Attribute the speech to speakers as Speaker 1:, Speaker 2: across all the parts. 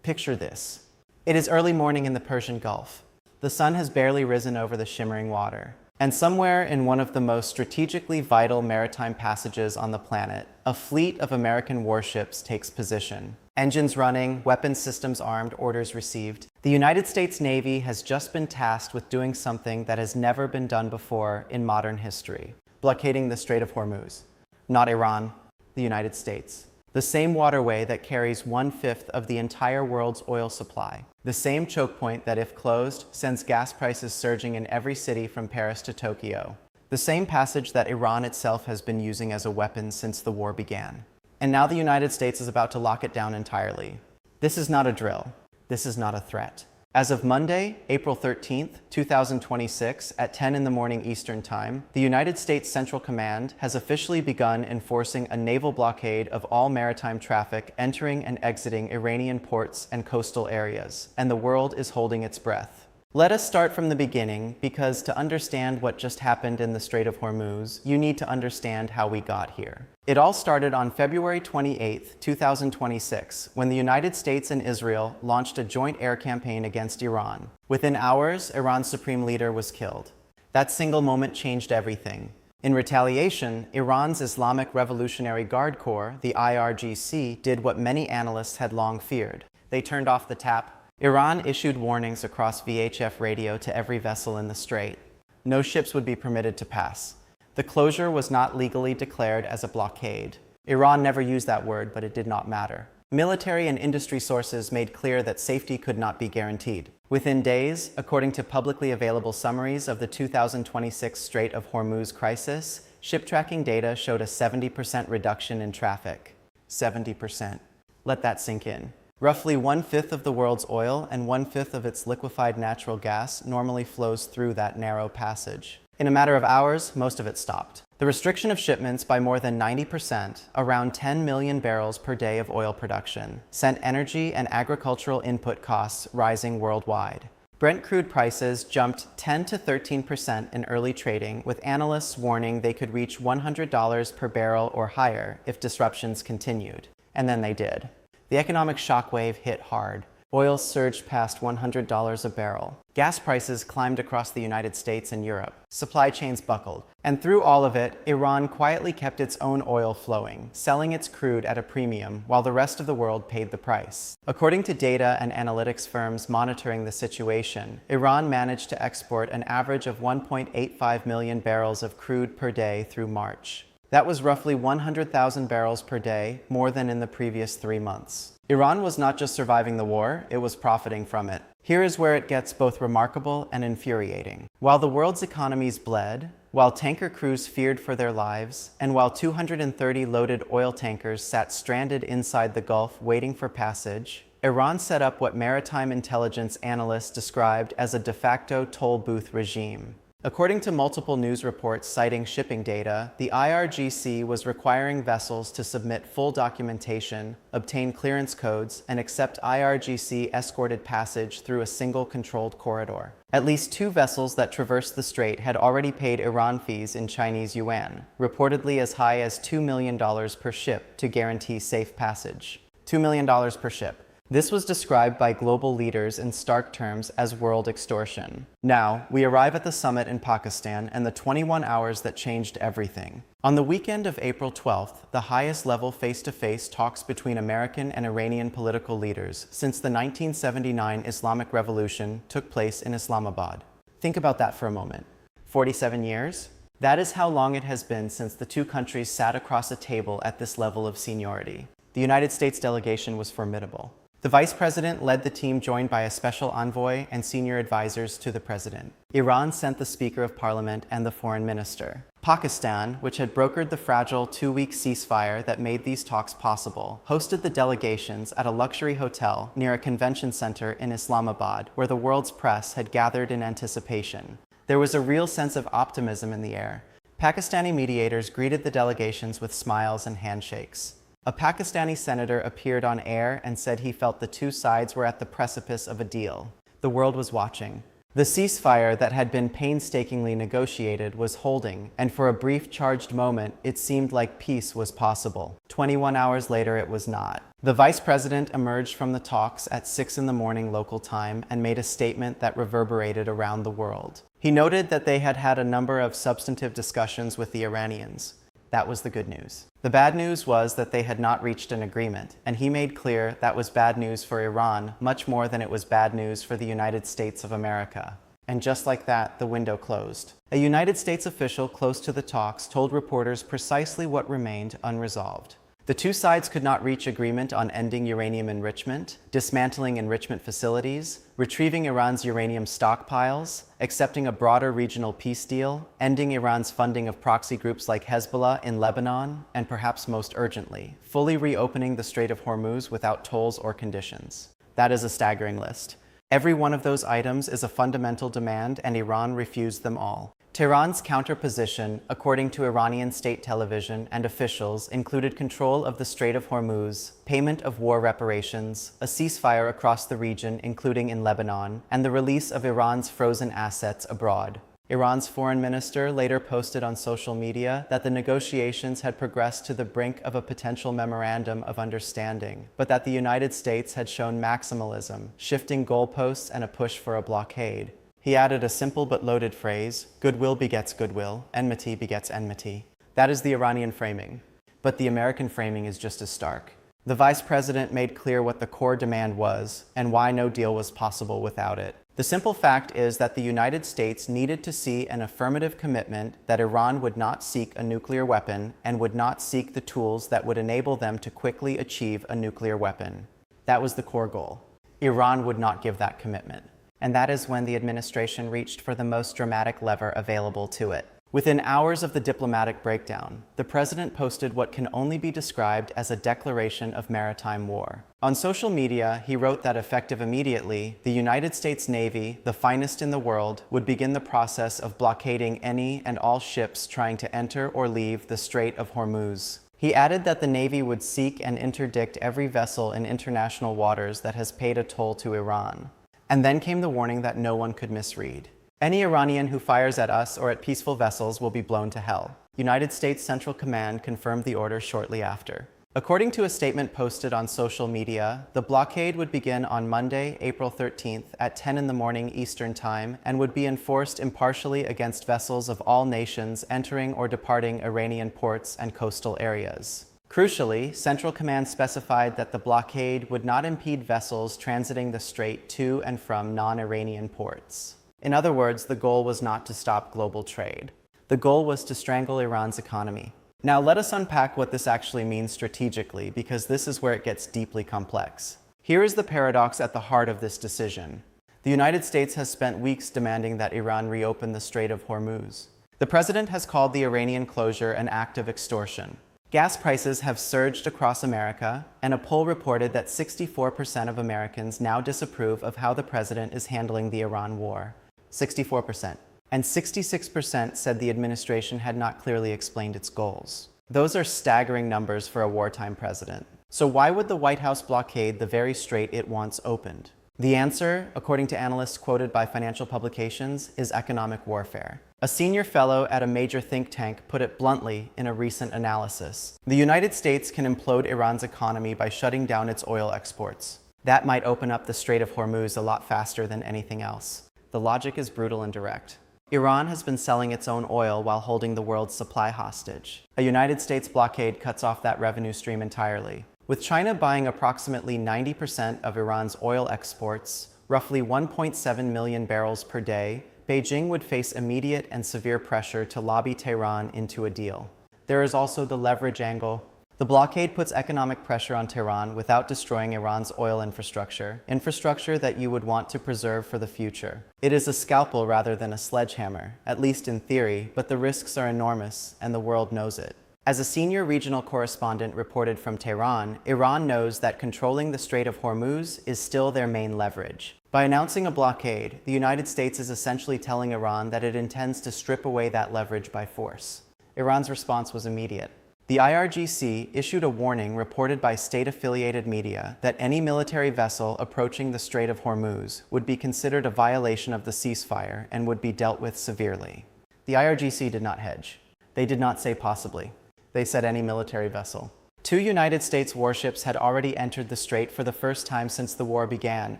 Speaker 1: Picture this. It is early morning in the Persian Gulf. The sun has barely risen over the shimmering water. And somewhere in one of the most strategically vital maritime passages on the planet, a fleet of American warships takes position. Engines running, weapons systems armed, orders received. The United States Navy has just been tasked with doing something that has never been done before in modern history: blockading the Strait of Hormuz. Not Iran, the United States. The same waterway that carries 1/5 of the entire world's oil supply. The same choke point that, if closed, sends gas prices surging in every city from Paris to Tokyo. The same passage that Iran itself has been using as a weapon since the war began. And now the United States is about to lock it down entirely. This is not a drill. This is not a threat. As of Monday, April 13th, 2026, at 10 in the morning Eastern Time, the United States Central Command has officially begun enforcing a naval blockade of all maritime traffic entering and exiting Iranian ports and coastal areas, and the world is holding its breath. Let us start from the beginning, because to understand what just happened in the Strait of Hormuz, you need to understand how we got here. It all started on February 28, 2026, when the United States and Israel launched a joint air campaign against Iran. Within hours, Iran's supreme leader was killed. That single moment changed everything. In retaliation, Iran's Islamic Revolutionary Guard Corps, the IRGC, did what many analysts had long feared. They turned off the tap. Iran issued warnings across VHF radio to every vessel in the strait. No ships would be permitted to pass. The closure was not legally declared as a blockade. Iran never used that word, but it did not matter. Military and industry sources made clear that safety could not be guaranteed. Within days, according to publicly available summaries of the 2026 Strait of Hormuz crisis, ship tracking data showed a 70% reduction in traffic. 70%. Let that sink in. Roughly 1/5 of the world's oil and 1/5 of its liquefied natural gas normally flows through that narrow passage. In a matter of hours, most of it stopped. The restriction of shipments by more than 90%, around 10 million barrels per day of oil production, sent energy and agricultural input costs rising worldwide. Brent crude prices jumped 10 to 13% in early trading, with analysts warning they could reach $100 per barrel or higher if disruptions continued. And then they did. The economic shockwave hit hard. Oil surged past $100 a barrel. Gas prices climbed across the United States and Europe. Supply chains buckled. And through all of it, Iran quietly kept its own oil flowing, selling its crude at a premium while the rest of the world paid the price. According to data and analytics firms monitoring the situation, Iran managed to export an average of 1.85 million barrels of crude per day through March. That was roughly 100,000 barrels per day, more than in the previous 3 months. Iran was not just surviving the war, it was profiting from it. Here is where it gets both remarkable and infuriating. While the world's economies bled, while tanker crews feared for their lives, and while 230 loaded oil tankers sat stranded inside the Gulf waiting for passage, Iran set up what maritime intelligence analysts described as a de facto toll booth regime. According to multiple news reports citing shipping data, the IRGC was requiring vessels to submit full documentation, obtain clearance codes, and accept IRGC-escorted passage through a single controlled corridor. At least 2 vessels that traversed the strait had already paid Iran fees in Chinese yuan, reportedly as high as $2 million per ship to guarantee safe passage. $2 million per ship. This was described by global leaders in stark terms as world extortion. Now, we arrive at the summit in Pakistan and the 21 hours that changed everything. On the weekend of April 12th, the highest level face-to-face talks between American and Iranian political leaders since the 1979 Islamic Revolution took place in Islamabad. Think about that for a moment. 47 years? That is how long it has been since the two countries sat across a table at this level of seniority. The United States delegation was formidable. The vice president led the team joined by a special envoy and senior advisors to the president. Iran sent the Speaker of Parliament and the foreign minister. Pakistan, which had brokered the fragile 2-week ceasefire that made these talks possible, hosted the delegations at a luxury hotel near a convention center in Islamabad, where the world's press had gathered in anticipation. There was a real sense of optimism in the air. Pakistani mediators greeted the delegations with smiles and handshakes. A Pakistani senator appeared on air and said he felt the two sides were at the precipice of a deal. The world was watching. The ceasefire that had been painstakingly negotiated was holding, and for a brief charged moment, it seemed like peace was possible. 21 hours later, it was not. The vice president emerged from the talks at 6 in the morning local time and made a statement that reverberated around the world. He noted that they had had a number of substantive discussions with the Iranians. That was the good news. The bad news was that they had not reached an agreement, and he made clear that was bad news for Iran much more than it was bad news for the United States of America. And just like that, the window closed. A United States official close to the talks told reporters precisely what remained unresolved. The two sides could not reach agreement on ending uranium enrichment, dismantling enrichment facilities, retrieving Iran's uranium stockpiles, accepting a broader regional peace deal, ending Iran's funding of proxy groups like Hezbollah in Lebanon, and perhaps most urgently, fully reopening the Strait of Hormuz without tolls or conditions. That is a staggering list. Every one of those items is a fundamental demand, and Iran refused them all. Tehran's counterposition, according to Iranian state television and officials, included control of the Strait of Hormuz, payment of war reparations, a ceasefire across the region, including in Lebanon, and the release of Iran's frozen assets abroad. Iran's foreign minister later posted on social media that the negotiations had progressed to the brink of a potential memorandum of understanding, but that the United States had shown maximalism, shifting goalposts and a push for a blockade. He added a simple but loaded phrase, "Goodwill begets goodwill, enmity begets enmity." That is the Iranian framing. But the American framing is just as stark. The vice president made clear what the core demand was and why no deal was possible without it. The simple fact is that the United States needed to see an affirmative commitment that Iran would not seek a nuclear weapon and would not seek the tools that would enable them to quickly achieve a nuclear weapon. That was the core goal. Iran would not give that commitment. And that is when the administration reached for the most dramatic lever available to it. Within hours of the diplomatic breakdown, the president posted what can only be described as a declaration of maritime war. On social media, he wrote that effective immediately, the United States Navy, the finest in the world, would begin the process of blockading any and all ships trying to enter or leave the Strait of Hormuz. He added that the Navy would seek and interdict every vessel in international waters that has paid a toll to Iran. And then came the warning that no one could misread. Any Iranian who fires at us or at peaceful vessels will be blown to hell. United States Central Command confirmed the order shortly after. According to a statement posted on social media, the blockade would begin on Monday, April 13th at 10 in the morning Eastern Time and would be enforced impartially against vessels of all nations entering or departing Iranian ports and coastal areas. Crucially, Central Command specified that the blockade would not impede vessels transiting the strait to and from non-Iranian ports. In other words, the goal was not to stop global trade. The goal was to strangle Iran's economy. Now let us unpack what this actually means strategically, because this is where it gets deeply complex. Here is the paradox at the heart of this decision. The United States has spent weeks demanding that Iran reopen the Strait of Hormuz. The president has called the Iranian closure an act of extortion. Gas prices have surged across America, and a poll reported that 64% of Americans now disapprove of how the president is handling the Iran war. 64%. And 66% said the administration had not clearly explained its goals. Those are staggering numbers for a wartime president. So why would the White House blockade the very strait it wants opened? The answer, according to analysts quoted by financial publications, is economic warfare. A senior fellow at a major think tank put it bluntly in a recent analysis. The United States can implode Iran's economy by shutting down its oil exports. That might open up the Strait of Hormuz a lot faster than anything else. The logic is brutal and direct. Iran has been selling its own oil while holding the world's supply hostage. A United States blockade cuts off that revenue stream entirely. With China buying approximately 90% of Iran's oil exports, roughly 1.7 million barrels per day, Beijing would face immediate and severe pressure to lobby Tehran into a deal. There is also the leverage angle. The blockade puts economic pressure on Tehran without destroying Iran's oil infrastructure that you would want to preserve for the future. It is a scalpel rather than a sledgehammer, at least in theory, but the risks are enormous, and the world knows it. As a senior regional correspondent reported from Tehran, Iran knows that controlling the Strait of Hormuz is still their main leverage. By announcing a blockade, the United States is essentially telling Iran that it intends to strip away that leverage by force. Iran's response was immediate. The IRGC issued a warning reported by state-affiliated media that any military vessel approaching the Strait of Hormuz would be considered a violation of the ceasefire and would be dealt with severely. The IRGC did not hedge. They did not say possibly. They said any military vessel. 2 United States warships had already entered the strait for the first time since the war began,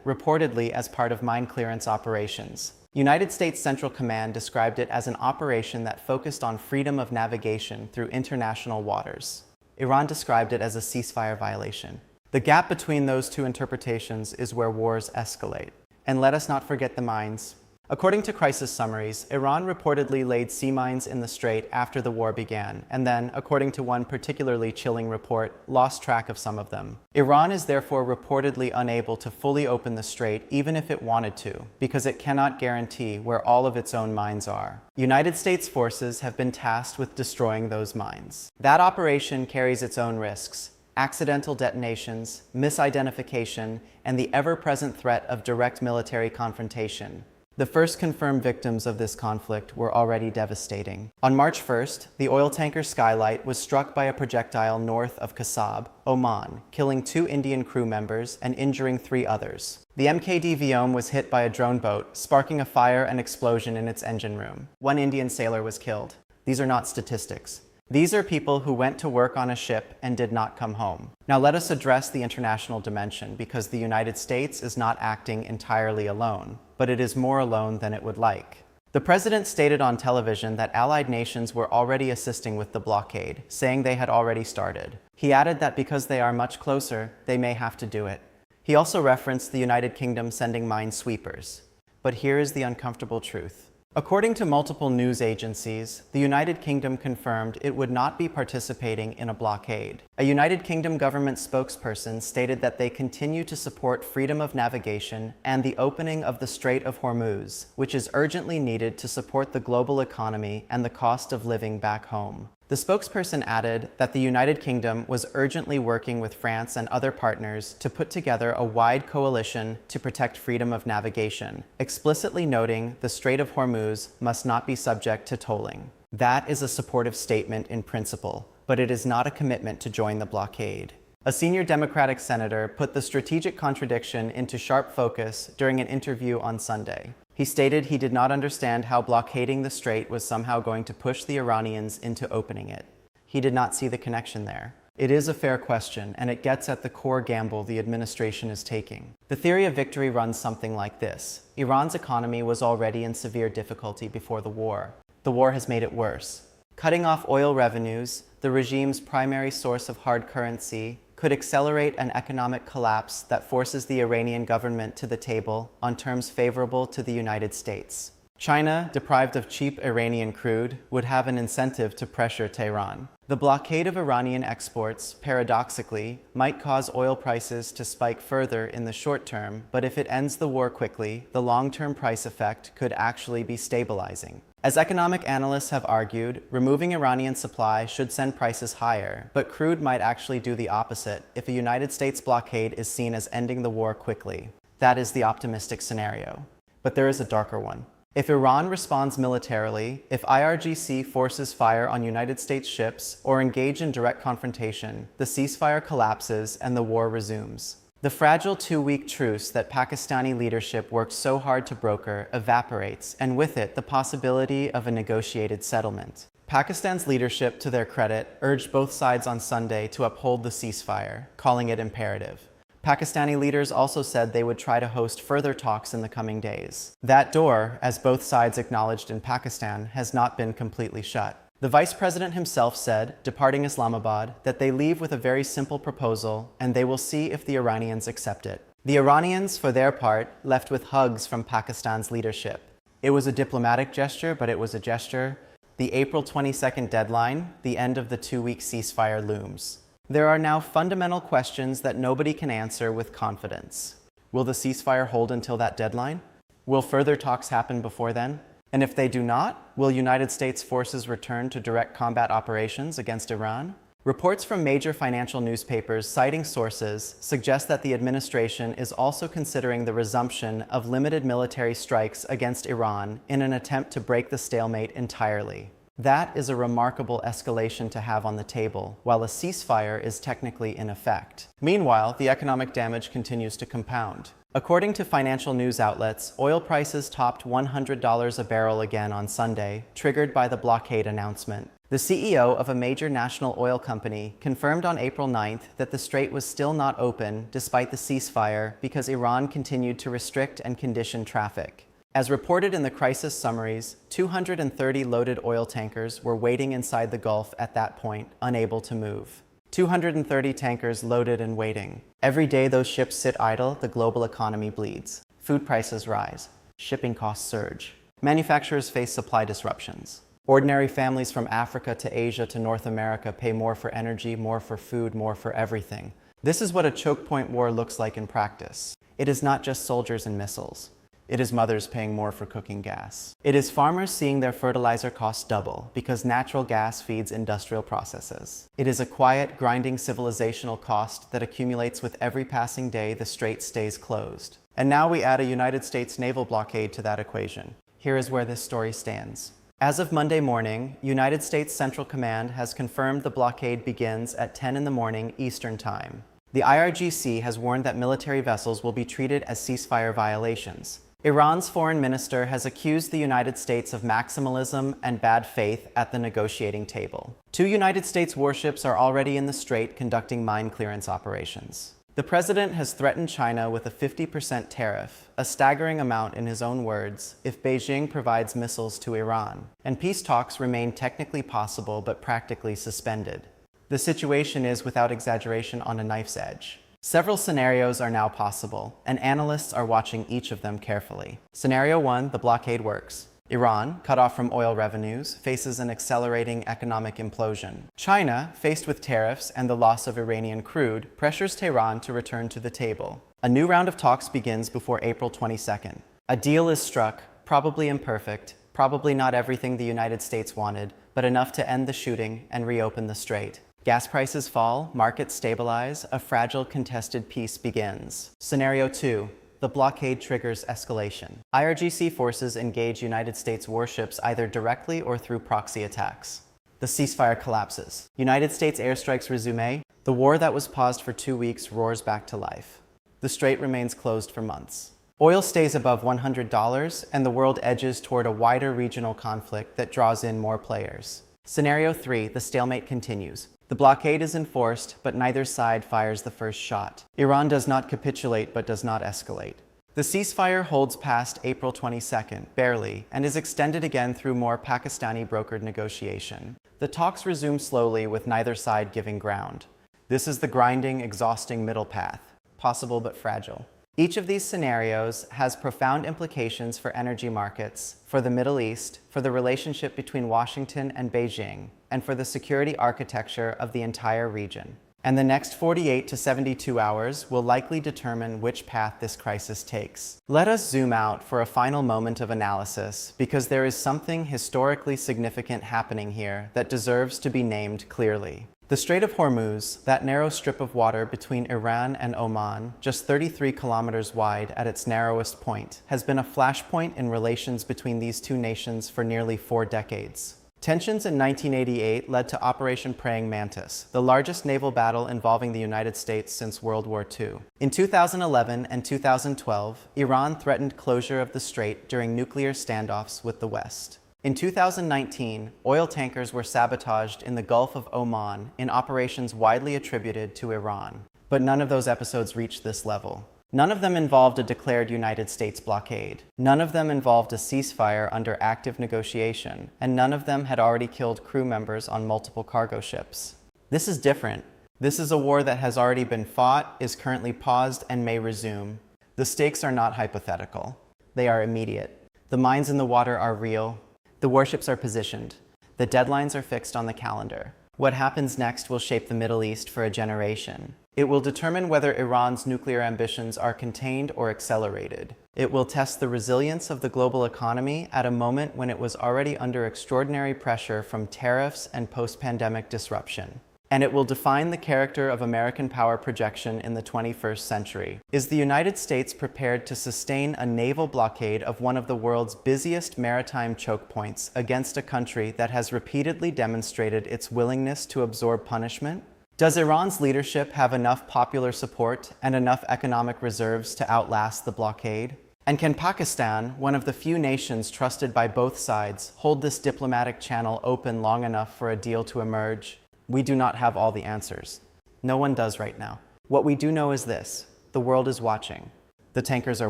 Speaker 1: reportedly as part of mine clearance operations. United States Central Command described it as an operation that focused on freedom of navigation through international waters. Iran described it as a ceasefire violation. The gap between those two interpretations is where wars escalate. And let us not forget the mines. According to crisis summaries, Iran reportedly laid sea mines in the strait after the war began, and then, according to one particularly chilling report, lost track of some of them. Iran is therefore reportedly unable to fully open the strait even if it wanted to, because it cannot guarantee where all of its own mines are. United States forces have been tasked with destroying those mines. That operation carries its own risks: accidental detonations, misidentification, and the ever-present threat of direct military confrontation. The first confirmed victims of this conflict were already devastating. On March 1st, the oil tanker Skylight was struck by a projectile north of Kasab, Oman, killing 2 Indian crew members and injuring 3 others. The MKD Viome was hit by a drone boat, sparking a fire and explosion in its engine room. 1 Indian sailor was killed. These are not statistics. These are people who went to work on a ship and did not come home. Now let us address the international dimension, because the United States is not acting entirely alone, but it is more alone than it would like. The president stated on television that allied nations were already assisting with the blockade, saying they had already started. He added that because they are much closer, they may have to do it. He also referenced the United Kingdom sending minesweepers. But here is the uncomfortable truth. According to multiple news agencies, the United Kingdom confirmed it would not be participating in a blockade. A United Kingdom government spokesperson stated that they continue to support freedom of navigation and the opening of the Strait of Hormuz, which is urgently needed to support the global economy and the cost of living back home. The spokesperson added that the United Kingdom was urgently working with France and other partners to put together a wide coalition to protect freedom of navigation, explicitly noting the Strait of Hormuz must not be subject to tolling. That is a supportive statement in principle, but it is not a commitment to join the blockade. A senior Democratic senator put the strategic contradiction into sharp focus during an interview on Sunday. He stated he did not understand how blockading the strait was somehow going to push the Iranians into opening it. He did not see the connection there. It is a fair question, and it gets at the core gamble the administration is taking. The theory of victory runs something like this. Iran's economy was already in severe difficulty before the war. The war has made it worse. Cutting off oil revenues, the regime's primary source of hard currency, could accelerate an economic collapse that forces the Iranian government to the table on terms favorable to the United States. China, deprived of cheap Iranian crude, would have an incentive to pressure Tehran. The blockade of Iranian exports, paradoxically, might cause oil prices to spike further in the short term, but if it ends the war quickly, the long-term price effect could actually be stabilizing. As economic analysts have argued, removing Iranian supply should send prices higher, but crude might actually do the opposite if a United States blockade is seen as ending the war quickly. That is the optimistic scenario. But there is a darker one. If Iran responds militarily, if IRGC forces fire on United States ships or engage in direct confrontation, the ceasefire collapses and the war resumes. The fragile 2-week truce that Pakistani leadership worked so hard to broker evaporates, and with it the possibility of a negotiated settlement. Pakistan's leadership, to their credit, urged both sides on Sunday to uphold the ceasefire, calling it imperative. Pakistani leaders also said they would try to host further talks in the coming days. That door, as both sides acknowledged in Pakistan, has not been completely shut. The vice president himself said, departing Islamabad, that they leave with a very simple proposal, and they will see if the Iranians accept it. The Iranians, for their part, left with hugs from Pakistan's leadership. It was a diplomatic gesture, but it was a gesture. The April 22nd deadline, the end of the 2-week ceasefire, looms. There are now fundamental questions that nobody can answer with confidence. Will the ceasefire hold until that deadline? Will further talks happen before then? And if they do not, will United States forces return to direct combat operations against Iran? Reports from major financial newspapers citing sources suggest that the administration is also considering the resumption of limited military strikes against Iran in an attempt to break the stalemate entirely. That is a remarkable escalation to have on the table, while a ceasefire is technically in effect. Meanwhile, the economic damage continues to compound. According to financial news outlets, oil prices topped $100 a barrel again on Sunday, triggered by the blockade announcement. The CEO of a major national oil company confirmed on April 9th that the strait was still not open despite the ceasefire because Iran continued to restrict and condition traffic. As reported in the crisis summaries, 230 loaded oil tankers were waiting inside the Gulf at that point, unable to move. 230 tankers loaded and waiting. Every day those ships sit idle, the global economy bleeds. Food prices rise. Shipping costs surge. Manufacturers face supply disruptions. Ordinary families from Africa to Asia to North America pay more for energy, more for food, more for everything. This is what a choke point war looks like in practice. It is not just soldiers and missiles. It is mothers paying more for cooking gas. It is farmers seeing their fertilizer costs double because natural gas feeds industrial processes. It is a quiet, grinding civilizational cost that accumulates with every passing day the strait stays closed. And now we add a United States naval blockade to that equation. Here is where this story stands. As of Monday morning, United States Central Command has confirmed the blockade begins at 10 in the morning Eastern Time. The IRGC has warned that military vessels will be treated as ceasefire violations. Iran's foreign minister has accused the United States of maximalism and bad faith at the negotiating table. 2 United States warships are already in the strait conducting mine clearance operations. The president has threatened China with a 50% tariff, a staggering amount in his own words, if Beijing provides missiles to Iran. And peace talks remain technically possible but practically suspended. The situation is, without exaggeration, on a knife's edge. Several scenarios are now possible, and analysts are watching each of them carefully. Scenario 1, the blockade works. Iran, cut off from oil revenues, faces an accelerating economic implosion. China, faced with tariffs and the loss of Iranian crude, pressures Tehran to return to the table. A new round of talks begins before April 22nd. A deal is struck, probably imperfect, probably not everything the United States wanted, but enough to end the shooting and reopen the strait. Gas prices fall, markets stabilize, a fragile contested peace begins. Scenario 2. The blockade triggers escalation. IRGC forces engage United States warships either directly or through proxy attacks. The ceasefire collapses. United States airstrikes resume. The war that was paused for 2 weeks roars back to life. The strait remains closed for months. Oil stays above $100, and the world edges toward a wider regional conflict that draws in more players. Scenario 3. The stalemate continues. The blockade is enforced, but neither side fires the first shot. Iran does not capitulate, but does not escalate. The ceasefire holds past April 22nd, barely, and is extended again through more Pakistani-brokered negotiation. The talks resume slowly, with neither side giving ground. This is the grinding, exhausting middle path, possible but fragile. Each of these scenarios has profound implications for energy markets, for the Middle East, for the relationship between Washington and Beijing, and for the security architecture of the entire region. And the next 48 to 72 hours will likely determine which path this crisis takes. Let us zoom out for a final moment of analysis, because there is something historically significant happening here that deserves to be named clearly. The Strait of Hormuz, that narrow strip of water between Iran and Oman, just 33 kilometers wide at its narrowest point, has been a flashpoint in relations between these two nations for nearly 4 decades. Tensions in 1988 led to Operation Praying Mantis, the largest naval battle involving the United States since World War II. In 2011 and 2012, Iran threatened closure of the strait during nuclear standoffs with the West. In 2019, oil tankers were sabotaged in the Gulf of Oman in operations widely attributed to Iran. But none of those episodes reached this level. None of them involved a declared United States blockade. None of them involved a ceasefire under active negotiation, and none of them had already killed crew members on multiple cargo ships. This is different. This is a war that has already been fought, is currently paused, and may resume. The stakes are not hypothetical. They are immediate. The mines in the water are real. The warships are positioned. The deadlines are fixed on the calendar. What happens next will shape the Middle East for a generation. It will determine whether Iran's nuclear ambitions are contained or accelerated. It will test the resilience of the global economy at a moment when it was already under extraordinary pressure from tariffs and post-pandemic disruption. and it will define the character of American power projection in the 21st century. Is the United States prepared to sustain a naval blockade of one of the world's busiest maritime choke points against a country that has repeatedly demonstrated its willingness to absorb punishment? Does Iran's leadership have enough popular support and enough economic reserves to outlast the blockade? And can Pakistan, one of the few nations trusted by both sides, hold this diplomatic channel open long enough for a deal to emerge? We do not have all the answers. No one does right now. What we do know is this: the world is watching. The tankers are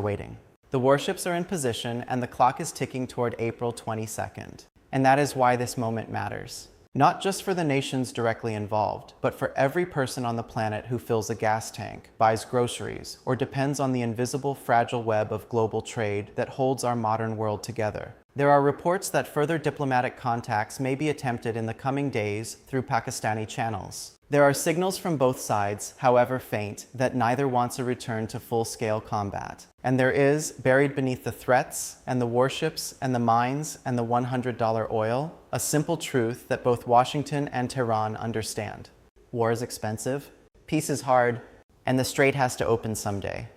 Speaker 1: waiting. The warships are in position, and the clock is ticking toward April 22nd. And that is why this moment matters. Not just for the nations directly involved, but for every person on the planet who fills a gas tank, buys groceries, or depends on the invisible, fragile web of global trade that holds our modern world together. There are reports that further diplomatic contacts may be attempted in the coming days through Pakistani channels. There are signals from both sides, however faint, that neither wants a return to full-scale combat. And there is, buried beneath the threats, and the warships, and the mines, and the $100 oil, a simple truth that both Washington and Tehran understand. War is expensive, peace is hard, and the strait has to open someday.